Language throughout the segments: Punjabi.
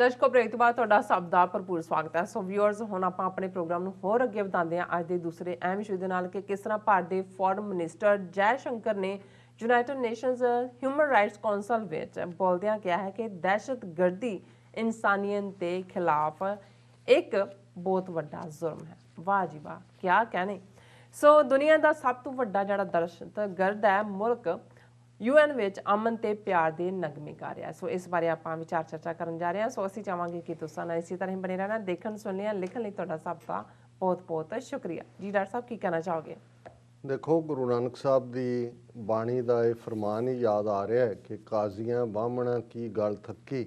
ਦਰਸ਼ਕੋ ਬ੍ਰੇਕ ਤੋਂ ਬਾਅਦ ਤੁਹਾਡਾ ਸਭ ਦਾ ਭਰਪੂਰ ਸਵਾਗਤ ਹੈ। ਸੋ ਵਿਊਅਰਸ, ਹੁਣ ਆਪਾਂ ਆਪਣੇ ਪ੍ਰੋਗਰਾਮ ਨੂੰ ਹੋਰ ਅੱਗੇ ਵਧਾਉਂਦੇ ਹਾਂ ਅੱਜ ਦੇ ਦੂਸਰੇ ਅਹਿਮ ਵਿਸ਼ੇ ਦੇ ਨਾਲ ਕਿ ਕਿਸ ਤਰ੍ਹਾਂ ਭਾਰਤ ਦੇ ਫੋਰਨ ਮਿਨਿਸਟਰ ਜੈ ਸ਼ੰਕਰ ਨੇ United nations human rights council ਵਿੱਚ ਬੋਲਦਿਆਂ ਕਿਹਾ ਹੈ ਕਿ ਦਹਿਸ਼ਤਗਰਦੀ ਇਨਸਾਨੀਅਤ ਦੇ ਖਿਲਾਫ ਇੱਕ ਬਹੁਤ ਵੱਡਾ ਜ਼ੁਰਮ ਹੈ। ਵਾਹ ਜੀ ਵਾਹ, ਕਿਆ ਕਹਿਣੇ। ਸੋ ਦੁਨੀਆ ਦਾ ਸਭ ਤੋਂ ਵੱਡਾ ਜਿਹੜਾ ਦਹਿਸ਼ਤਗਰਦ ਹੈ ਮੁਲਕ UN ਵਿੱਚ ਅਮਨ ਤੇ ਪਿਆਰ ਦੇ ਨਗਮੇ ਗਾ ਰਿਹਾ। ਸੋ ਇਸ ਬਾਰੇ ਆਪਾਂ ਵਿਚਾਰ ਚਰਚਾ ਕਰਨ ਜਾ ਰਹੇ ਹਾਂ। ਸੋ ਅਸੀਂ ਚਾਹਾਂਗੇ ਕਿ ਤੁਸੀਂ ਨਾਲ ਇਸੇ ਤਰ੍ਹਾਂ ਹੀ ਬਣੇ ਰਹਿਣਾ। ਦੇਖਣ ਸੁਣਨ ਲਿਖਣ ਲਈ ਤੁਹਾਡਾ ਸਭ ਦਾ ਬਹੁਤ ਬਹੁਤ ਸ਼ੁਕਰੀਆ ਜੀ। ਡਾਕਟਰ ਸਾਹਿਬ, ਕੀ ਕਹਿਣਾ ਚਾਹੋਗੇ? ਦੇਖੋ, ਗੁਰੂ ਨਾਨਕ ਸਾਹਿਬ ਦੀ ਬਾਣੀ ਦਾ ਇਹ ਫਰਮਾਨ ਹੀ ਯਾਦ ਆ ਰਿਹਾ ਹੈ ਕਿ ਕਾਜ਼ੀਆਂ ਬਾਹਮਣਾ ਕੀ ਗਲ ਥੱਕੀ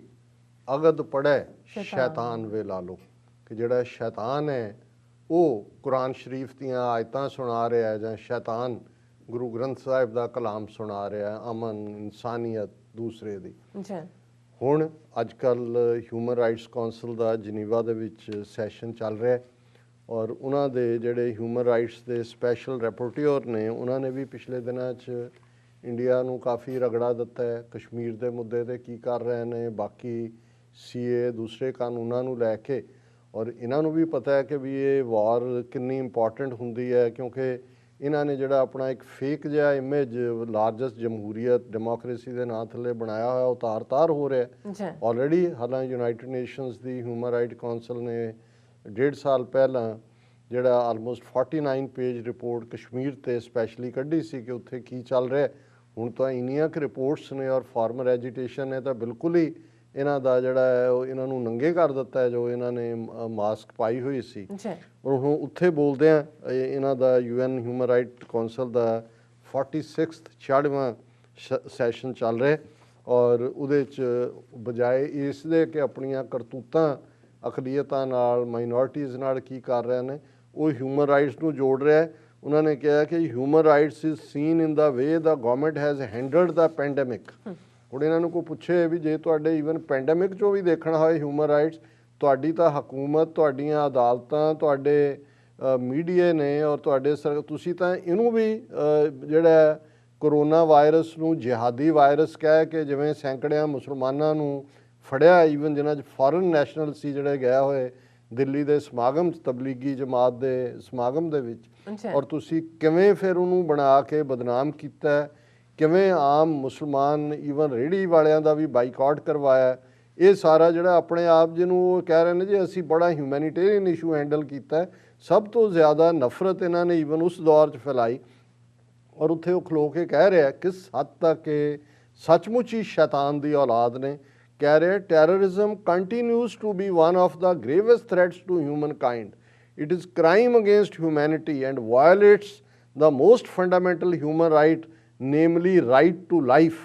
ਅਗਦ ਪੜ੍ਹੈ ਸ਼ੈਤਾਨ ਵੇ ਲਾ ਲਓ। ਕਿ ਜਿਹੜਾ ਸ਼ੈਤਾਨ ਹੈ ਉਹ ਕੁਰਾਨ ਸ਼ਰੀਫ ਦੀਆਂ ਆਇਤਾਂ ਸੁਣਾ ਰਿਹਾ ਹੈ ਜਾਂ ਸ਼ੈਤਾਨ ਗੁਰੂ ਗ੍ਰੰਥ ਸਾਹਿਬ ਦਾ ਕਲਾਮ ਸੁਣਾ ਰਿਹਾ, ਅਮਨ ਇਨਸਾਨੀਅਤ ਦੂਸਰੇ ਦੀ। ਹੁਣ ਅੱਜ ਕੱਲ੍ਹ ਹਿਊਮਨ ਰਾਈਟਸ ਕੌਂਸਲ ਦਾ ਜਨੀਵਾ ਦੇ ਵਿੱਚ ਸੈਸ਼ਨ ਚੱਲ ਰਿਹਾ ਔਰ ਉਹਨਾਂ ਦੇ ਜਿਹੜੇ ਹਿਊਮਨ ਰਾਈਟਸ ਦੇ ਸਪੈਸ਼ਲ ਰੈਪੋਰਟਿਓਰ ਨੇ ਉਹਨਾਂ ਨੇ ਵੀ ਪਿਛਲੇ ਦਿਨਾਂ 'ਚ ਇੰਡੀਆ ਨੂੰ ਕਾਫੀ ਰਗੜਾ ਦਿੱਤਾ ਹੈ ਕਸ਼ਮੀਰ ਦੇ ਮੁੱਦੇ 'ਤੇ ਕੀ ਕਰ ਰਹੇ ਨੇ, ਬਾਕੀ CA ਦੂਸਰੇ ਕਾਨੂੰਨਾਂ ਨੂੰ ਲੈ ਕੇ। ਔਰ ਇਹਨਾਂ ਨੂੰ ਵੀ ਪਤਾ ਹੈ ਕਿ ਵੀ ਇਹ ਵਾਰ ਕਿੰਨੀ ਇੰਪੋਰਟੈਂਟ ਹੁੰਦੀ ਹੈ ਕਿਉਂਕਿ ਇਹਨਾਂ ਨੇ ਜਿਹੜਾ ਆਪਣਾ ਇੱਕ ਫੇਕ ਜਿਹਾ ਇਮੇਜ ਲਾਰਜੈਸਟ ਜਮਹੂਰੀਅਤ ਡੈਮੋਕ੍ਰੇਸੀ ਦੇ ਨਾਂ ਥੱਲੇ ਬਣਾਇਆ ਹੋਇਆ ਉਹ ਤਾਰ-ਤਾਰ ਹੋ ਰਿਹਾ ਆਲਰੇਡੀ। ਹਾਲਾਂਕਿ ਯੂਨਾਈਟਿਡ ਨੇਸ਼ਨਸ ਦੀ ਹਿਊਮਨ ਰਾਈਟ ਕੌਂਸਲ ਨੇ 1.5 ਸਾਲ ਪਹਿਲਾਂ ਜਿਹੜਾ ਆਲਮੋਸਟ 49 ਪੇਜ ਰਿਪੋਰਟ ਕਸ਼ਮੀਰ 'ਤੇ ਸਪੈਸ਼ਲੀ ਕੱਢੀ ਸੀ ਕਿ ਉੱਥੇ ਕੀ ਚੱਲ ਰਿਹਾ। ਹੁਣ ਤਾਂ ਇੰਨੀਆਂ ਕੁ ਰਿਪੋਰਟਸ ਨੇ ਔਰ ਫਾਰਮਰ ਐਜੀਟੇਸ਼ਨ ਨੇ ਤਾਂ ਬਿਲਕੁਲ ਹੀ ਇਹਨਾਂ ਦਾ ਜਿਹੜਾ ਹੈ ਉਹ ਇਹਨਾਂ ਨੂੰ ਨੰਗੇ ਕਰ ਦਿੱਤਾ ਹੈ ਜੋ ਇਹਨਾਂ ਨੇ ਮਾਸਕ ਪਾਈ ਹੋਈ ਸੀ। ਔਰ ਹੁਣ ਉੱਥੇ ਬੋਲਦੇ ਆ ਇਹਨਾਂ ਦਾ UN ਹਿਊਮਨ ਰਾਈਟ ਕੌਂਸਲ ਦਾ 46ਵਾਂ ਸੈਸ਼ਨ ਚੱਲ ਰਿਹਾ ਔਰ ਉਹਦੇ 'ਚ ਬਜਾਏ ਇਸ ਦੇ ਕਿ ਆਪਣੀਆਂ ਕਰਤੂਤਾਂ ਅਕਲੀਅਤਾਂ ਨਾਲ ਮਾਈਨੋਰਟੀਜ਼ ਨਾਲ ਕੀ ਕਰ ਰਹੇ ਨੇ ਉਹ ਹਿਊਮਨ ਰਾਈਟਸ ਨੂੰ ਜੋੜ ਰਿਹਾ। ਉਹਨਾਂ ਨੇ ਕਿਹਾ ਕਿ human rights is seen in the way the government has handled the pandemic. ਹੁਣ ਇਹਨਾਂ ਨੂੰ ਕੋਈ ਪੁੱਛੇ ਵੀ ਜੇ ਤੁਹਾਡੇ ਈਵਨ ਪੈਂਡੇਮਿਕ 'ਚੋਂ ਵੀ ਦੇਖਣਾ ਹੋਏ ਹਿਊਮਨ ਰਾਈਟਸ, ਤੁਹਾਡੀ ਤਾਂ ਹਕੂਮਤ, ਤੁਹਾਡੀਆਂ ਅਦਾਲਤਾਂ, ਤੁਹਾਡੇ ਮੀਡੀਆ ਨੇ ਔਰ ਤੁਹਾਡੇ ਤੁਸੀਂ ਤਾਂ ਇਹਨੂੰ ਵੀ ਜਿਹੜਾ ਕਰੋਨਾ ਵਾਇਰਸ ਨੂੰ ਜਿਹਾਦੀ ਵਾਇਰਸ ਕਹਿ ਕੇ ਜਿਵੇਂ ਸੈਂਕੜਿਆਂ ਮੁਸਲਮਾਨਾਂ ਨੂੰ ਫੜਿਆ, ਈਵਨ ਜਿਨ੍ਹਾਂ 'ਚ ਫੋਰਨ ਨੈਸ਼ਨਲ ਸੀ ਜਿਹੜੇ ਗਏ ਹੋਏ ਦਿੱਲੀ ਦੇ ਸਮਾਗਮ 'ਚ ਤਬਲੀਗੀ ਜਮਾਤ ਦੇ ਸਮਾਗਮ ਦੇ ਵਿੱਚ, ਔਰ ਤੁਸੀਂ ਕਿਵੇਂ ਫਿਰ ਉਹਨੂੰ ਬਣਾ ਕੇ ਬਦਨਾਮ ਕੀਤਾ, ਕਿਵੇਂ ਆਮ ਮੁਸਲਮਾਨ ਈਵਨ ਰੇਹੜੀ ਵਾਲਿਆਂ ਦਾ ਵੀ ਬਾਈਕਾਟ ਕਰਵਾਇਆ। ਇਹ ਸਾਰਾ ਜਿਹੜਾ ਆਪਣੇ ਆਪ ਜਿਹਨੂੰ ਉਹ ਕਹਿ ਰਹੇ ਨੇ ਜੀ ਅਸੀਂ ਬੜਾ ਹਿਊਮੈਨੀਟੇਰੀਅਨ ਇਸ਼ੂ ਹੈਂਡਲ ਕੀਤਾ। ਸਭ ਤੋਂ ਜ਼ਿਆਦਾ ਨਫ਼ਰਤ ਇਹਨਾਂ ਨੇ ਈਵਨ ਉਸ ਦੌਰ 'ਚ ਫੈਲਾਈ ਔਰ ਉੱਥੇ ਉਹ ਖਲੋ ਕੇ ਕਹਿ ਰਿਹਾ ਕਿਸ ਹੱਦ ਤੱਕ ਇਹ ਸੱਚਮੁੱਚ ਹੀ ਸ਼ੈਤਾਨ ਦੀ ਔਲਾਦ ਨੇ। ਕਹਿ ਰਿਹਾ terrorism continues to be one of the gravest threats to humankind. It is crime against humanity and violates the most fundamental human right, namely right to life.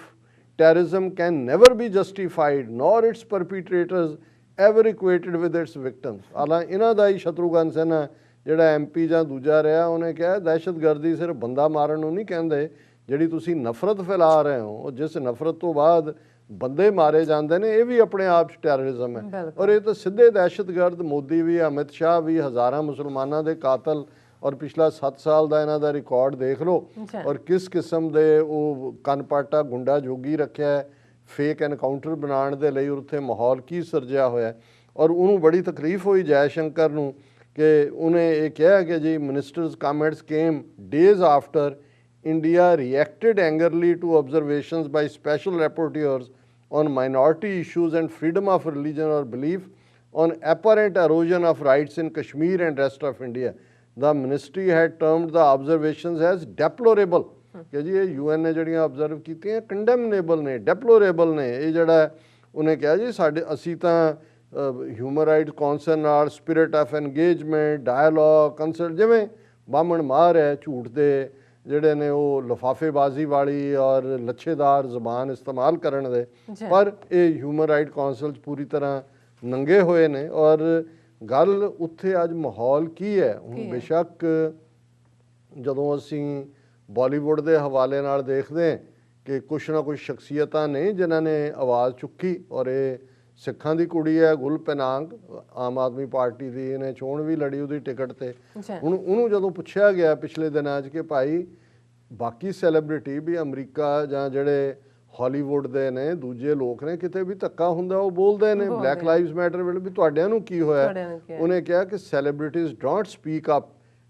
Terrorism can never be justified nor its perpetrators ever equated with its victims. ਹਾਲਾਂ ਇਹਨਾਂ ਦਾ ਹੀ ਸ਼ਤਰੂਘਨ ਸਿਨਹਾ ਜਿਹੜਾ MP ਜਾਂ ਦੂਜਾ ਰਿਹਾ ਉਹਨੇ ਕਿਹਾ ਦਹਿਸ਼ਤਗਰਦੀ ਸਿਰਫ ਬੰਦਾ ਮਾਰਨ ਨੂੰ ਨਹੀਂ ਕਹਿੰਦੇ, ਜਿਹੜੀ ਤੁਸੀਂ ਨਫ਼ਰਤ ਫੈਲਾ ਰਹੇ ਹੋ ਜਿਸ ਨਫ਼ਰਤ ਤੋਂ ਬਾਅਦ ਬੰਦੇ ਮਾਰੇ ਜਾਂਦੇ ਨੇ ਇਹ ਵੀ ਆਪਣੇ ਆਪ 'ਚ ਟੈਰਰਿਜ਼ਮ ਹੈ। ਔਰ ਇਹ ਤਾਂ ਸਿੱਧੇ ਦਹਿਸ਼ਤਗਰਦ ਮੋਦੀ ਵੀ, ਅਮਿਤ ਸ਼ਾਹ ਵੀ, ਹਜ਼ਾਰਾਂ ਮੁਸਲਮਾਨਾਂ ਦੇ ਕਾਤਲ ਔਰ ਪਿਛਲਾ 7 ਸਾਲ ਦਾ ਇਹਨਾਂ ਦਾ ਰਿਕਾਰਡ ਦੇਖ ਲਓ ਔਰ ਕਿਸ ਕਿਸਮ ਦੇ ਉਹ ਕਨਪਾਟਾ ਗੁੰਡਾ ਜੋਗੀ ਰੱਖਿਆ ਫੇਕ ਐਨਕਾਊਂਟਰ ਬਣਾਉਣ ਦੇ ਲਈ, ਉੱਥੇ ਮਾਹੌਲ ਕੀ ਸਿਰਜਿਆ ਹੋਇਆ। ਔਰ ਉਹਨੂੰ ਬੜੀ ਤਕਲੀਫ ਹੋਈ ਜੈ ਸ਼ੰਕਰ ਨੂੰ ਕਿ ਉਹਨੇ ਇਹ ਕਿਹਾ ਕਿ ਜੀ ministers comments came days after India reacted angrily to observations by special rapporteurs on minority issues and freedom of religion or belief on apparent erosion of rights in Kashmir and rest of India. The ministry had termed the observations as deplorable ਕਿ ਜੀ ਇਹ UN ਨੇ ਜਿਹੜੀਆਂ ਆਬਜ਼ਰਵ ਕੀਤੀਆਂ ਕੰਡੈਮਨੇਬਲ ਨੇ, ਡੈਪਲੋਰੇਬਲ ਨੇ। ਇਹ ਜਿਹੜਾ ਉਹਨੇ ਕਿਹਾ ਜੀ ਅਸੀਂ ਤਾਂ ਹਿਊਮਨ ਰਾਈਟਸ ਕੌਂਸਲ ਨਾਲ ਸਪਿਰਿਟ ਆਫ ਐਨਗੇਜਮੈਂਟ, ਡਾਇਲੋਗ, ਕੰਸਲਟ, ਜਿਵੇਂ ਬਾਹਮਣ ਮਾਰ ਹੈ ਝੂਠ ਦੇ ਜਿਹੜੇ ਨੇ ਉਹ ਲਿਫਾਫੇਬਾਜ਼ੀ ਵਾਲੀ ਔਰ ਲੱਛੇਦਾਰ ਜ਼ਬਾਨ ਇਸਤੇਮਾਲ ਕਰਨ ਦੇ, ਪਰ ਇਹ ਹਿਊਮਨ ਰਾਈਟ ਕੌਂਸਲ 'ਚ ਪੂਰੀ ਤਰ੍ਹਾਂ ਨੰਗੇ ਹੋਏ ਨੇ। ਔਰ ਗੱਲ ਉੱਥੇ ਅੱਜ ਮਾਹੌਲ ਕੀ ਹੈ ਹੁਣ, ਬੇਸ਼ੱਕ ਜਦੋਂ ਅਸੀਂ ਬਾਲੀਵੁੱਡ ਦੇ ਹਵਾਲੇ ਨਾਲ ਦੇਖਦੇ ਕਿ ਕੁਛ ਨਾ ਕੁਛ ਸ਼ਖਸੀਅਤਾਂ ਨੇ ਜਿਨ੍ਹਾਂ ਨੇ ਆਵਾਜ਼ ਚੁੱਕੀ ਔਰ ਇਹ ਸਿੱਖਾਂ ਦੀ ਕੁੜੀ ਹੈ ਗੁਲ ਪੈਨਾਂਗ, ਆਮ ਆਦਮੀ ਪਾਰਟੀ ਦੀ, ਇਹਨੇ ਚੋਣ ਵੀ ਲੜੀ ਉਹਦੀ ਟਿਕਟ 'ਤੇ। ਹੁਣ ਉਹਨੂੰ ਜਦੋਂ ਪੁੱਛਿਆ ਗਿਆ ਪਿਛਲੇ ਦਿਨਾਂ 'ਚ ਕਿ ਭਾਈ ਬਾਕੀ ਸੈਲੀਬ੍ਰਿਟੀ ਵੀ ਅਮਰੀਕਾ ਜਾਂ ਜਿਹੜੇ ਹਾਲੀਵੁੱਡ ਦੇ ਨੇ, ਦੂਜੇ ਲੋਕ ਨੇ, ਕਿਤੇ ਵੀ ਧੱਕਾ ਹੁੰਦਾ ਉਹ ਬੋਲਦੇ ਨੇ। ਬਲੈਕ ਲਾਈਵਸ ਮੈਟਰ ਵੇਲੇ ਵੀ ਤੁਹਾਡਿਆਂ ਨੂੰ ਕੀ ਹੋਇਆ? ਉਹਨੇ ਕਿਹਾ ਕਿ celebrities don't speak up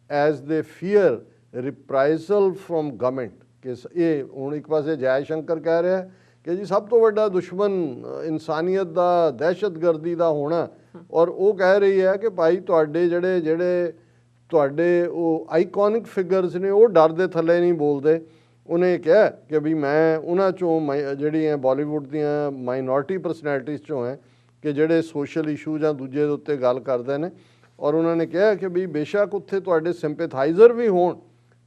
as ਦੇ ਫੀਅਰ ਰਿਪਰਾਈਜ਼ਲ ਫਰੋਮ ਗਵਰਨਮੈਂਟ। ਕਿ ਇਹ ਹੁਣ ਇੱਕ ਪਾਸੇ ਜੈ ਸ਼ੰਕਰ ਕਹਿ ਰਿਹਾ ਕਿ ਜੀ ਸਭ ਤੋਂ ਵੱਡਾ ਦੁਸ਼ਮਣ ਇਨਸਾਨੀਅਤ ਦਾ ਦਹਿਸ਼ਤਗਰਦੀ ਦਾ ਹੋਣਾ, ਔਰ ਉਹ ਕਹਿ ਰਹੀ ਹੈ ਕਿ ਭਾਈ ਤੁਹਾਡੇ ਜਿਹੜੇ ਤੁਹਾਡੇ ਉਹ ਆਈਕੋਨਿਕ ਫਿਗਰਸ ਨੇ ਉਹ ਡਰ ਦੇ ਥੱਲੇ ਨਹੀਂ ਬੋਲਦੇ। ਉਹਨੇ ਕਿਹਾ ਕਿ ਵੀ ਮੈਂ ਉਹਨਾਂ ਚੋਂ ਜਿਹੜੀਆਂ ਬਾਲੀਵੁੱਡ ਦੀਆਂ ਮਾਈਨੋਰਟੀ ਪਰਸਨੈਲਿਟੀਜ਼ ਚੋਂ ਹੈ ਕਿ ਜਿਹੜੇ ਸੋਸ਼ਲ ਇਸ਼ੂ ਜਾਂ ਦੂਜੇ ਦੇ ਉੱਤੇ ਗੱਲ ਕਰਦੇ ਨੇ। ਔਰ ਉਹਨਾਂ ਨੇ ਕਿਹਾ ਕਿ ਵੀ ਬੇਸ਼ੱਕ ਉੱਥੇ ਤੁਹਾਡੇ ਸਿੰਪੈਥਾਈਜ਼ਰ ਵੀ ਹੋਣ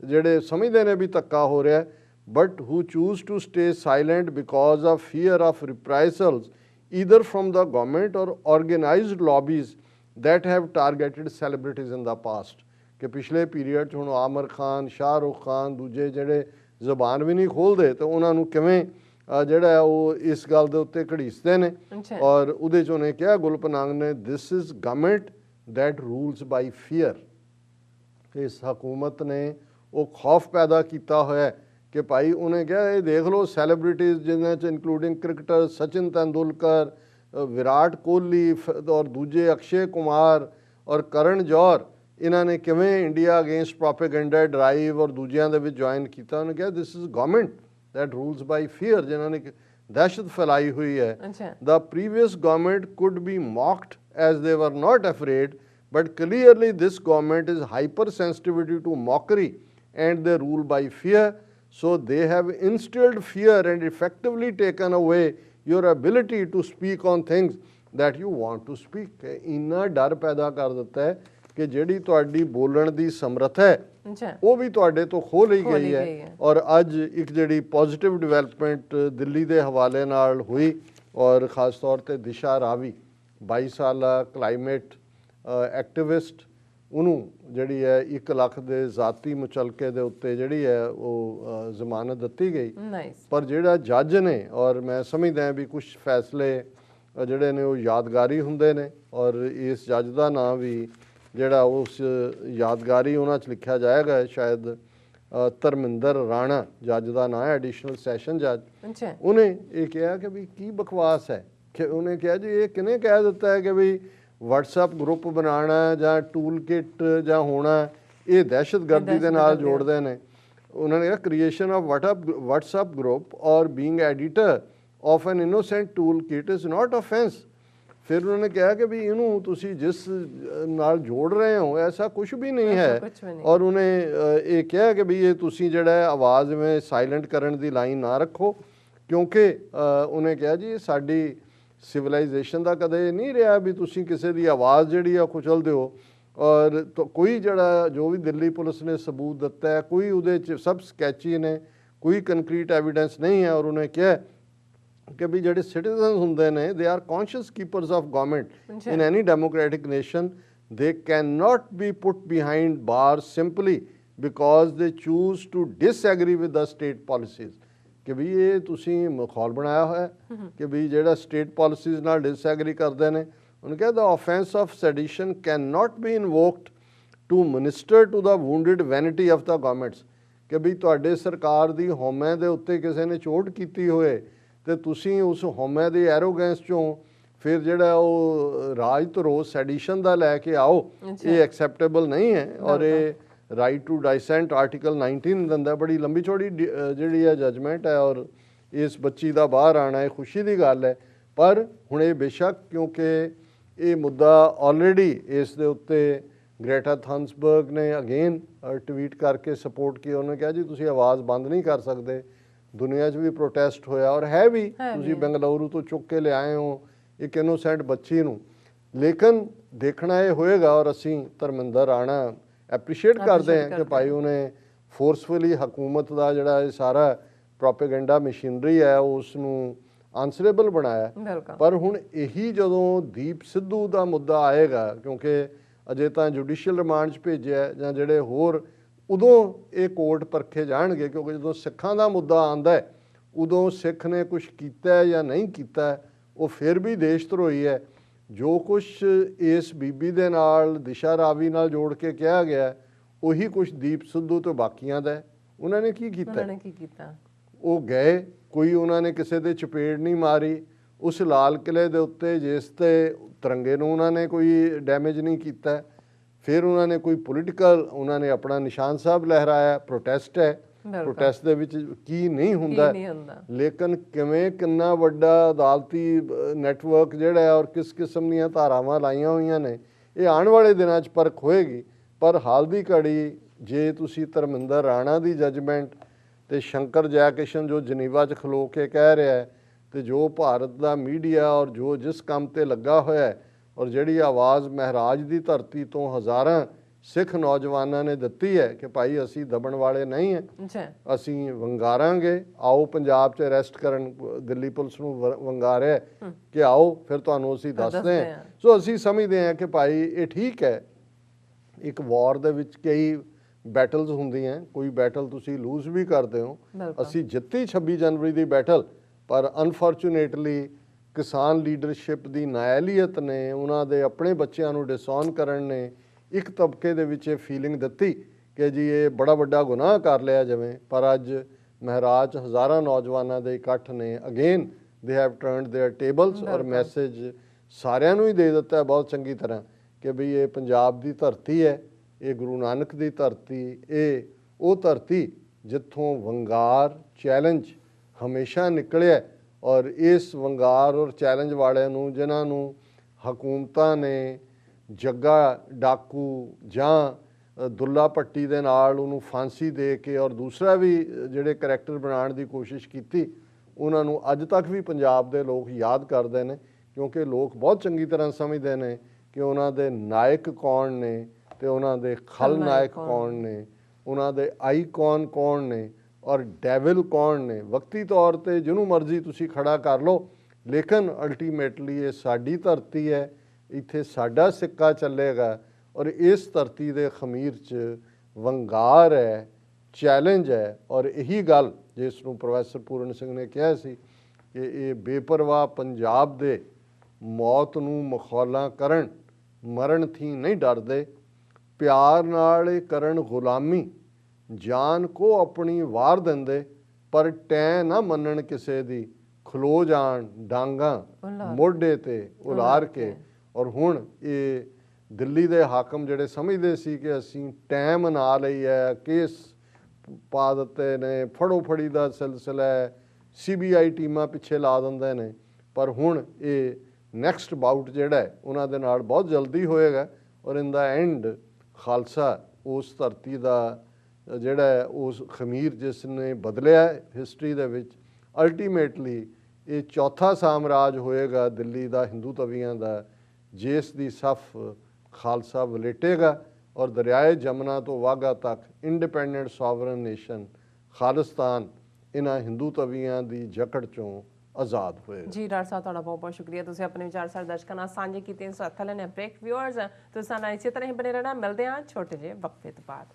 ਜਿਹੜੇ ਸਮਝਦੇ ਨੇ ਵੀ ਧੱਕਾ ਹੋ ਰਿਹਾ, but who choose to stay silent because of fear of reprisals either from the government or organised lobbies that have targeted celebrities in the past. ਕਿ ਪਿਛਲੇ ਪੀਰੀਅਡ 'ਚ ਹੁਣ ਆਮਰ ਖਾਨ, ਸ਼ਾਹਰੁਖ ਖਾਨ, ਦੂਜੇ ਜਿਹੜੇ ਜ਼ਬਾਨ ਵੀ ਨਹੀਂ ਖੋਲ੍ਹਦੇ ਤੇ ਉਹਨਾਂ ਨੂੰ ਕਿਵੇਂ ਜਿਹੜਾ ਉਹ ਇਸ ਗੱਲ ਦੇ ਉੱਤੇ ਘੜੀਸਦੇ ਨੇ। ਔਰ ਉਹਦੇ 'ਚ ਉਹਨੇ ਕਿਹਾ ਗੁਲਪਨਾਗ ਨੇ, ਦਿਸ is government that rules by fear. ਇਸ ਹਕੂਮਤ ਨੇ ਉਹ ਖੌਫ ਪੈਦਾ ਕੀਤਾ ਹੋਇਆ ਕਿ ਭਾਈ ਉਹਨੇ ਕਿਹਾ ਇਹ ਦੇਖ ਲਓ ਸੈਲੀਬ੍ਰਿਟੀਜ਼ ਜਿਨ੍ਹਾਂ 'ਚ ਇਨਕਲੂਡਿੰਗ ਕ੍ਰਿਕਟਰ ਸਚਿਨ ਤੇਂਦੁਲਕਰ, ਵਿਰਾਟ ਕੋਹਲੀ ਔਰ ਦੂਜੇ ਅਕਸ਼ੇ ਕੁਮਾਰ ਔਰ ਕਰਨ ਜੌਹਰ, ਇਹਨਾਂ ਨੇ ਕਿਵੇਂ ਇੰਡੀਆ ਅਗੇਂਸਟ ਪ੍ਰੋਪੇਗੈਂਡਾ ਡਰਾਈਵ ਔਰ ਦੂਜਿਆਂ ਦੇ ਵਿੱਚ ਜੁਆਇਨ ਕੀਤਾ। ਉਹਨੇ ਕਿਹਾ this is government that rules by fear, ਜਿਨ੍ਹਾਂ ਨੇ ਦਹਿਸ਼ਤ ਫੈਲਾਈ ਹੋਈ ਹੈ। The previous government could be mocked as they were not afraid, but clearly this government is hyper sensitivity to mockery and they rule by fear, so they have instilled fear and effectively taken away your ability to speak on things that you want to speak। ਇੰਨਾ ਡਰ ਪੈਦਾ ਕਰ ਦਿੱਤਾ ਹੈ ਕਿ ਜਿਹੜੀ ਤੁਹਾਡੀ ਬੋਲਣ ਦੀ ਸਮਰੱਥਾ ਹੈ ਉਹ ਵੀ ਤੁਹਾਡੇ ਤੋਂ ਖੋਹ ਲਈ ਗਈ ਹੈ। ਔਰ ਅੱਜ ਇੱਕ ਜਿਹੜੀ ਪੋਜ਼ਿਟਿਵ ਡਿਵੈਲਪਮੈਂਟ ਦਿੱਲੀ ਦੇ ਹਵਾਲੇ ਨਾਲ ਹੋਈ, ਔਰ ਖਾਸ ਤੌਰ ਤੇ ਦਿਸ਼ਾ ਰਾਵੀ 22 ਸਾਲਾ ਕਲਾਈਮੇਟ ਐਕਟਿਵਿਸਟ, ਉਹਨੂੰ ਜਿਹੜੀ ਹੈ 1 ਲੱਖ ਦੇ ਜ਼ਾਤੀ ਮੁਚਲਕੇ ਦੇ ਉੱਤੇ ਜਿਹੜੀ ਹੈ ਉਹ ਜ਼ਮਾਨਤ ਦਿੱਤੀ ਗਈ। ਪਰ ਜਿਹੜਾ ਜੱਜ ਨੇ, ਔਰ ਮੈਂ ਸਮਝਦਾ ਵੀ ਕੁਝ ਫੈਸਲੇ ਜਿਹੜੇ ਨੇ ਉਹ ਯਾਦਗਾਰੀ ਹੁੰਦੇ ਨੇ, ਔਰ ਇਸ ਜੱਜ ਦਾ ਨਾਂ ਵੀ ਜਿਹੜਾ ਉਸ ਯਾਦਗਾਰੀ ਉਹਨਾਂ 'ਚ ਲਿਖਿਆ ਜਾਏਗਾ ਸ਼ਾਇਦ ਧਰਮਿੰਦਰ ਰਾਣਾ ਜੱਜ ਦਾ ਨਾਂ ਹੈ, ਐਡੀਸ਼ਨਲ ਸੈਸ਼ਨ ਜੱਜ। ਉਹਨੇ ਇਹ ਕਿਹਾ ਕਿ ਵੀ ਕੀ ਬਕਵਾਸ ਹੈ। ਕਿ ਉਹਨੇ ਕਿਹਾ ਜੀ ਇਹ ਕਿਹਨੇ ਕਹਿ ਦਿੱਤਾ ਹੈ ਕਿ ਵੀ WhatsApp ਗਰੁੱਪ ਬਣਾਉਣਾ ਜਾਂ ਟੂਲ ਕਿਟ ਜਾਂ ਹੋਣਾ ਇਹ ਦਹਿਸ਼ਤਗਰਦੀ ਦੇ ਨਾਲ ਜੋੜਦੇ ਨੇ। ਉਹਨਾਂ ਨੇ ਕਿਹਾ ਕ੍ਰੀਏਸ਼ਨ ਆਫ WhatsApp ਗਰੁੱਪ ਔਰ being editor of an innocent tool kit is not offence. ਫਿਰ ਉਹਨਾਂ ਨੇ ਕਿਹਾ ਕਿ ਵੀ ਇਹਨੂੰ ਤੁਸੀਂ ਜਿਸ ਨਾਲ ਜੋੜ ਰਹੇ ਹੋ ਐਸਾ ਕੁਝ ਵੀ ਨਹੀਂ ਹੈ। ਔਰ ਉਹਨੇ ਇਹ ਕਿਹਾ ਕਿ ਵੀ ਇਹ ਤੁਸੀਂ ਜਿਹੜਾ ਆਵਾਜ਼ ਜਿਵੇਂ ਸਾਇਲੈਂਟ ਕਰਨ ਦੀ ਲਾਈਨ ਨਾ ਰੱਖੋ, ਕਿਉਂਕਿ ਉਹਨੇ ਕਿਹਾ ਜੀ ਸਾਡੀ ਸਿਵਲਾਈਜੇਸ਼ਨ ਦਾ ਕਦੇ ਨਹੀਂ ਰਿਹਾ ਵੀ ਤੁਸੀਂ ਕਿਸੇ ਦੀ ਆਵਾਜ਼ ਜਿਹੜੀ ਆ ਕੁਚਲ ਦਿਓ। ਔਰ ਕੋਈ ਜਿਹੜਾ ਜੋ ਵੀ ਦਿੱਲੀ ਪੁਲਿਸ ਨੇ ਸਬੂਤ ਦਿੱਤਾ ਹੈ ਕੋਈ ਉਹਦੇ 'ਚ ਸਭ ਸਕੈਚੀ ਨੇ, ਕੋਈ ਕੰਕਰੀਟ ਐਵੀਡੈਂਸ ਨਹੀਂ ਹੈ। ਔਰ ਉਹਨੇ ਕਿਹਾ ਕਿ ਵੀ ਜਿਹੜੇ ਸਿਟੀਜ਼ਨਸ ਹੁੰਦੇ ਨੇ they are conscious keepers of government in any democratic nation, they can not be put behind bar simply because they choose to disagree with the state policies. ਕਿ ਵੀ ਇਹ ਤੁਸੀਂ ਮਖੌਲ ਬਣਾਇਆ ਹੋਇਆ ਕਿ ਵੀ ਜਿਹੜਾ ਸਟੇਟ ਪਾਲਿਸੀਜ਼ ਨਾਲ ਡਿਸਐਗਰੀ ਕਰਦੇ ਨੇ। ਉਹਨੇ ਕਿਹਾ the offence of sedition can not be invoked to minister to the wounded vanity of the governments. ਕਿ ਵੀ ਤੁਹਾਡੇ ਸਰਕਾਰ ਦੀ ਹਉਮੈ ਦੇ ਉੱਤੇ ਕਿਸੇ ਨੇ ਚੋਟ ਕੀਤੀ ਹੋਏ ਤੇ ਤੁਸੀਂ ਉਸ ਹਉਮੈ ਦੇ ਐਰੋਗੈਂਸ 'ਚੋਂ ਫਿਰ ਜਿਹੜਾ ਉਹ ਰਾਜ ਧਰੋਹ ਸੈਡੀਸ਼ਨ ਦਾ ਲੈ ਕੇ ਆਓ, ਇਹ ਐਕਸੈਪਟੇਬਲ ਨਹੀਂ ਹੈ। ਔਰ ਇਹ ਰਾਈਟ ਟੂ ਡਾਈਸੈਂਟ ਆਰਟੀਕਲ 19 ਦਿੰਦਾ। ਬੜੀ ਲੰਬੀ ਚੌੜੀ ਜਿਹੜੀ ਹੈ ਜਜਮੈਂਟ ਹੈ, ਔਰ ਇਸ ਬੱਚੀ ਦਾ ਬਾਹਰ ਆਉਣਾ ਇਹ ਖੁਸ਼ੀ ਦੀ ਗੱਲ ਹੈ। ਪਰ ਹੁਣ ਇਹ ਬੇਸ਼ੱਕ ਕਿਉਂਕਿ ਇਹ ਮੁੱਦਾ ਆਲਰੇਡੀ ਇਸ ਦੇ ਉੱਤੇ ਗ੍ਰੇਟਾ ਥਨਬਰਗ ਨੇ ਅਗੇਨ ਟਵੀਟ ਕਰਕੇ ਸਪੋਰਟ ਕੀ। ਉਹਨੇ ਕਿਹਾ ਜੀ ਤੁਸੀਂ ਆਵਾਜ਼ ਬੰਦ ਨਹੀਂ ਕਰ ਸਕਦੇ। ਦੁਨੀਆ 'ਚ ਵੀ ਪ੍ਰੋਟੈਸਟ ਹੋਇਆ ਔਰ ਹੈ ਵੀ, ਤੁਸੀਂ ਬੰਗਲੌਰੂ ਤੋਂ ਚੁੱਕ ਕੇ ਲਿਆਏ ਹੋ ਇੱਕ ਇਨੋਸੈਂਟ ਬੱਚੀ ਨੂੰ। ਲੇਕਿਨ ਦੇਖਣਾ ਇਹ ਹੋਏਗਾ, ਔਰ ਅਸੀਂ ਧਰਮਿੰਦਰ ਰਾਣਾ ਐਪਰੀਸ਼ੀਏਟ ਕਰਦੇ ਹਾਂ ਕਿ ਭਾਈ ਉਹਨੇ ਫੋਰਸਫੁਲੀ ਹਕੂਮਤ ਦਾ ਜਿਹੜਾ ਇਹ ਸਾਰਾ ਪ੍ਰੋਪੇਗੈਂਡਾ ਮਸ਼ੀਨਰੀ ਹੈ ਉਸ ਨੂੰ ਆਨਸਰੇਬਲ ਬਣਾਇਆ। ਪਰ ਹੁਣ ਇਹੀ ਜਦੋਂ ਦੀਪ ਸਿੱਧੂ ਦਾ ਮੁੱਦਾ ਆਏਗਾ, ਕਿਉਂਕਿ ਅਜੇ ਤਾਂ ਜੁਡੀਸ਼ੀਅਲ ਰਿਮਾਂਡ 'ਚ ਭੇਜਿਆ ਜਾਂ ਜਿਹੜੇ ਹੋਰ, ਉਦੋਂ ਇਹ ਕੋਰਟ ਪਰਖੇ ਜਾਣਗੇ। ਕਿਉਂਕਿ ਜਦੋਂ ਸਿੱਖਾਂ ਦਾ ਮੁੱਦਾ ਆਉਂਦਾ ਹੈ ਉਦੋਂ ਸਿੱਖ ਨੇ ਕੁਛ ਕੀਤਾ ਜਾਂ ਨਹੀਂ ਕੀਤਾ ਉਹ ਫਿਰ ਵੀ ਦੇਸ਼ ਧਰੋਹੀ ਹੈ। ਜੋ ਕੁਛ ਇਸ ਬੀਬੀ ਦੇ ਨਾਲ ਦਿਸ਼ਾ ਰਾਵੀ ਨਾਲ ਜੋੜ ਕੇ ਕਿਹਾ ਗਿਆ ਉਹੀ ਕੁਛ ਦੀਪ ਸਿੱਧੂ ਤੋਂ ਬਾਕੀਆਂ ਦਾ ਹੈ। ਉਹਨਾਂ ਨੇ ਕੀ ਕੀਤਾ? ਉਹ ਗਏ, ਕੋਈ ਉਹਨਾਂ ਨੇ ਕਿਸੇ ਦੇ ਚਪੇੜ ਨਹੀਂ ਮਾਰੀ। ਉਸ ਲਾਲ ਕਿਲੇ ਦੇ ਉੱਤੇ ਜਿਸ ਤੇ ਤਿਰੰਗੇ ਨੂੰ ਉਹਨਾਂ ਨੇ ਕੋਈ ਡੈਮੇਜ ਨਹੀਂ ਕੀਤਾ। ਫਿਰ ਉਹਨਾਂ ਨੇ ਕੋਈ ਪੋਲੀਟੀਕਲ ਉਹਨਾਂ ਨੇ ਆਪਣਾ ਨਿਸ਼ਾਨ ਸਾਹਿਬ ਲਹਿਰਾਇਆ, ਪ੍ਰੋਟੈਸਟ ਹੈ। ਪ੍ਰੋਟੈਸਟ ਦੇ ਵਿੱਚ ਕੀ ਨਹੀਂ ਹੁੰਦਾ, ਲੇਕਿਨ ਕਿਵੇਂ ਕਿੰਨਾ ਵੱਡਾ ਅਦਾਲਤੀ ਨੈਟਵਰਕ ਜਿਹੜਾ ਹੈ ਔਰ ਕਿਸ ਕਿਸਮ ਦੀਆਂ ਧਾਰਾਵਾਂ ਲਾਈਆਂ ਹੋਈਆਂ ਨੇ, ਇਹ ਆਉਣ ਵਾਲੇ ਦਿਨਾਂ 'ਚ ਪਰਖ ਹੋਏਗੀ। ਪਰ ਹਾਲ ਦੀ ਘੜੀ ਜੇ ਤੁਸੀਂ ਧਰਮਿੰਦਰ ਰਾਣਾ ਦੀ ਜੱਜਮੈਂਟ ਤੇ ਸ਼ੰਕਰ ਜੈਕਿਸ਼ਨ ਜੋ ਜਨੀਵਾ 'ਚ ਖਲੋ ਕੇ ਕਹਿ ਰਿਹਾ ਹੈ, ਤੇ ਜੋ ਭਾਰਤ ਦਾ ਮੀਡੀਆ ਔਰ ਜੋ ਜਿਸ ਕੰਮ ਤੇ ਲੱਗਾ ਹੋਇਆ ਹੈ, ਔਰ ਜਿਹੜੀ ਆਵਾਜ਼ ਮਹਾਰਾਜ ਦੀ ਧਰਤੀ ਤੋਂ ਹਜ਼ਾਰਾਂ ਸਿੱਖ ਨੌਜਵਾਨਾਂ ਨੇ ਦਿੱਤੀ ਹੈ ਕਿ ਭਾਈ ਅਸੀਂ ਦਬਣ ਵਾਲੇ ਨਹੀਂ ਹੈ, ਅਸੀਂ ਵੰਗਾਰਾਂਗੇ, ਆਓ ਪੰਜਾਬ 'ਚ ਅਰੈਸਟ ਕਰਨ, ਦਿੱਲੀ ਪੁਲਿਸ ਨੂੰ ਵੰਗਾਰਿਆ ਕਿ ਆਓ ਫਿਰ ਤੁਹਾਨੂੰ ਅਸੀਂ ਦੱਸਦੇ ਹਾਂ। ਸੋ ਅਸੀਂ ਸਮਝਦੇ ਹਾਂ ਕਿ ਭਾਈ ਇਹ ਠੀਕ ਹੈ, ਇੱਕ ਵਾਰ ਦੇ ਵਿੱਚ ਕਈ ਬੈਟਲਸ ਹੁੰਦੀਆਂ, ਕੋਈ ਬੈਟਲ ਤੁਸੀਂ ਲੂਜ਼ ਵੀ ਕਰਦੇ ਹੋ। ਅਸੀਂ ਜਿੱਤੀ 26 ਜਨਵਰੀ ਦੀ ਬੈਟਲ, ਪਰ ਅਨਫੋਰਚੂਨੇਟਲੀ ਕਿਸਾਨ ਲੀਡਰਸ਼ਿਪ ਦੀ ਨਾਅਹਲੀਅਤ ਨੇ, ਉਹਨਾਂ ਦੇ ਆਪਣੇ ਬੱਚਿਆਂ ਨੂੰ ਡਿਸਓਨ ਕਰਨ ਨੇ ਇੱਕ ਤਬਕੇ ਦੇ ਵਿੱਚ ਇਹ ਫੀਲਿੰਗ ਦਿੱਤੀ ਕਿ ਜੀ ਇਹ ਬੜਾ ਵੱਡਾ ਗੁਨਾਹ ਕਰ ਲਿਆ ਜਿਵੇਂ। ਪਰ ਅੱਜ ਮਹਾਰਾਜ ਹਜ਼ਾਰਾਂ ਨੌਜਵਾਨਾਂ ਦੇ ਇਕੱਠ ਨੇ again they have turned there tables, ਔਰ ਮੈਸੇਜ ਸਾਰਿਆਂ ਨੂੰ ਹੀ ਦੇ ਦਿੱਤਾ ਹੈ ਬਹੁਤ ਚੰਗੀ ਤਰ੍ਹਾਂ ਕਿ ਬਈ ਇਹ ਪੰਜਾਬ ਦੀ ਧਰਤੀ ਹੈ, ਇਹ ਗੁਰੂ ਨਾਨਕ ਦੀ ਧਰਤੀ, ਇਹ ਉਹ ਧਰਤੀ ਜਿੱਥੋਂ ਵੰਗਾਰ ਚੈਲੰਜ ਹਮੇਸ਼ਾ ਨਿਕਲਿਆ। ਔਰ ਇਸ ਵੰਗਾਰ ਔਰ ਚੈਲੰਜ ਵਾਲਿਆਂ ਨੂੰ, ਜਿਨ੍ਹਾਂ ਨੂੰ ਹਕੂਮਤਾਂ ਨੇ ਜੱਗਾ ਡਾਕੂ ਜਾਂ ਦੁੱਲਾ ਭੱਟੀ ਦੇ ਨਾਲ ਉਹਨੂੰ ਫਾਂਸੀ ਦੇ ਕੇ ਔਰ ਦੂਸਰਾ ਵੀ ਜਿਹੜੇ ਕਰੈਕਟਰ ਬਣਾਉਣ ਦੀ ਕੋਸ਼ਿਸ਼ ਕੀਤੀ, ਉਹਨਾਂ ਨੂੰ ਅੱਜ ਤੱਕ ਵੀ ਪੰਜਾਬ ਦੇ ਲੋਕ ਯਾਦ ਕਰਦੇ ਨੇ, ਕਿਉਂਕਿ ਲੋਕ ਬਹੁਤ ਚੰਗੀ ਤਰ੍ਹਾਂ ਸਮਝਦੇ ਨੇ ਕਿ ਉਹਨਾਂ ਦੇ ਨਾਇਕ ਕੌਣ ਨੇ ਤੇ ਉਹਨਾਂ ਦੇ ਖਲਨਾਇਕ ਕੌਣ ਨੇ, ਉਹਨਾਂ ਦੇ ਆਈਕਨ ਕੌਣ ਨੇ ਔਰ ਡੈਵਿਲ ਕੌਣ ਨੇ। ਵਕਤੀ ਤੌਰ ਤੇ ਜਿਹਨੂੰ ਮਰਜ਼ੀ ਤੁਸੀਂ ਖੜਾ ਕਰ ਲਓ, ਲੇਕਿਨ ਅਲਟੀਮੇਟਲੀ ਇਹ ਸਾਡੀ ਧਰਤੀ ਹੈ, ਇੱਥੇ ਸਾਡਾ ਸਿੱਕਾ ਚੱਲੇਗਾ। ਔਰ ਇਸ ਧਰਤੀ ਦੇ ਖਮੀਰ 'ਚ ਵੰਗਾਰ ਹੈ, ਚੈਲੰਜ ਹੈ। ਔਰ ਇਹੀ ਗੱਲ ਜਿਸ ਨੂੰ ਪ੍ਰੋਫੈਸਰ ਪੂਰਨ ਸਿੰਘ ਨੇ ਕਿਹਾ ਸੀ ਕਿ ਇਹ ਬੇਪਰਵਾਹ ਪੰਜਾਬ ਦੇ ਮੌਤ ਨੂੰ ਮਖੌਲਾਂ ਕਰਨ, ਮਰਨ ਥੀ ਨਹੀਂ ਡਰਦੇ, ਪਿਆਰ ਨਾਲ ਇਹ ਕਰਨ ਗੁਲਾਮੀ, ਜਾਨ ਕੋ ਆਪਣੀ ਵਾਰ ਦਿੰਦੇ, ਪਰ ਟੈ ਨਾ ਮੰਨਣ ਕਿਸੇ ਦੀ, ਖਲੋ ਜਾਣ ਡਾਂਗਾਂ ਮੋਢੇ ਤੇ ਉਲਾਰ ਕੇ। ਔਰ ਹੁਣ ਇਹ ਦਿੱਲੀ ਦੇ ਹਾਕਮ ਜਿਹੜੇ ਸਮਝਦੇ ਸੀ ਕਿ ਅਸੀਂ ਟਾਈਮ ਨਾ ਲਈ ਹੈ, ਕੇਸ ਪਾ ਦਿੱਤੇ ਨੇ, ਫੜੋ ਫੜੀ ਦਾ ਸਿਲਸਿਲਾ ਹੈ, CBI ਟੀਮਾਂ ਪਿੱਛੇ ਲਾ ਦਿੰਦੇ ਨੇ, ਪਰ ਹੁਣ ਇਹ ਨੈਕਸਟ ਬਾਊਟ ਜਿਹੜਾ ਹੈ ਉਹਨਾਂ ਦੇ ਨਾਲ ਬਹੁਤ ਜਲਦੀ ਹੋਏਗਾ। ਔਰ ਇਨ ਦਾ ਐਂਡ ਖਾਲਸਾ ਉਸ ਧਰਤੀ ਦਾ ਜਿਹੜਾ ਹੈ ਉਸ ਖਮੀਰ ਜਿਸ ਨੇ ਬਦਲਿਆ ਹਿਸਟਰੀ ਦੇ ਵਿੱਚ, ਅਲਟੀਮੇਟਲੀ ਇਹ ਚੌਥਾ ਸਾਮਰਾਜ ਹੋਏਗਾ ਦਿੱਲੀ ਦਾ, ਹਿੰਦੂ ਤਵੀਆਂ ਦਾ, ਜਿਸ ਦੀ ਸਫ ਖਾਲਸਾ ਵਲੇਟੇਗਾ ਔਰ ਦਰਿਆਏ ਜਮਨਾ ਤੋਂ ਵਾਘਾ ਤੱਕ ਇੰਡੀਪੈਂਡੈਂਟ ਸੋਵਰਨ ਨੇਸ਼ਨ ਖਾਲਿਸਤਾਨ ਇਹਨਾਂ ਹਿੰਦੂ ਤਵੀਆਂ ਦੀ ਜਕੜ ਚੋਂ ਆਜ਼ਾਦ ਹੋਏਗਾ। ਜੀ ਡਾਕਟਰ ਸਾਹਿਬ, ਤੁਹਾਡਾ ਬਹੁਤ ਬਹੁਤ ਸ਼ੁਕਰੀਆ, ਤੁਸੀਂ ਆਪਣੇ ਵਿਚਾਰ ਸਾਡੇ ਦਰਸ਼ਕਾਂ ਨਾਲ ਸਾਂਝੇ ਕੀਤੇ। ਇਸ ਹੱਥ ਲੈਣੇ ਬ੍ਰੇਕ। ਵਿਊਅਰਸ, ਤੁਸੀਂ ਸਾਨੂੰ ਇਸੇ ਤਰ੍ਹਾਂ ਹੀ ਬਣੇ ਰਹਿਣਾ। ਮਿਲਦੇ ਹਾਂ ਛੋਟੇ ਜਿਹੇ ਵਕਫੇ ਤੋਂ ਬਾਅਦ।